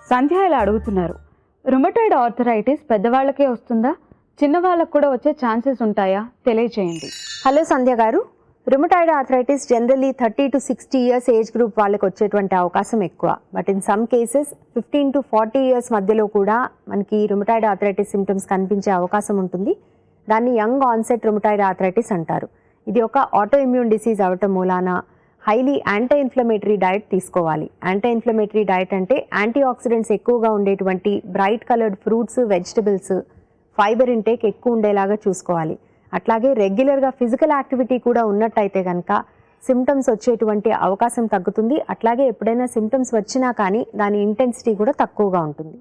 సంధ్య ఇలా అడుగుతున్నారు, rheumatoid arthritis పెద్దవాళ్ళకే వస్తుందా, చిన్నవాళ్ళకు కూడా వచ్చే ఛాన్సెస్ ఉంటాయా, తెలియచేయండి. హలో సంధ్య గారు, rheumatoid arthritis generally 30 to 60 years age group వాళ్ళకి వచ్చేటువంటి అవకాశం ఎక్కువ. But in some cases 15 to 40 years మధ్యలో కూడా మనకి రుమటాయిడ్ ఆర్థరైటిస్ సిమ్టమ్స్ కనిపించే అవకాశం ఉంటుంది. దాన్ని యంగ్ ఆన్సెట్ రుమటాయిడ్ ఆర్థరైటిస్ అంటారు. ఇది ఒక ఆటో ఇమ్యూన్ డిసీజ్ అవటం మూలాన హైలీ యాంటీ ఇన్ఫ్లమేటరీ డైట్ తీసుకోవాలి. యాంటీ ఇన్ఫ్లమేటరీ డైట్ అంటే యాంటీఆక్సిడెంట్స్ ఎక్కువగా ఉండేటువంటి bright coloured fruits, vegetables, fibre intake ఎక్కువ ఉండేలాగా చూసుకోవాలి. అట్లాగే రెగ్యులర్గా ఫిజికల్ యాక్టివిటీ కూడా ఉన్నట్టయితే కనుక సిమ్టమ్స్ వచ్చేటువంటి అవకాశం తగ్గుతుంది. అట్లాగే ఎప్పుడైనా సిమ్టమ్స్ వచ్చినా కానీ దాని ఇంటెన్సిటీ కూడా తక్కువగా ఉంటుంది.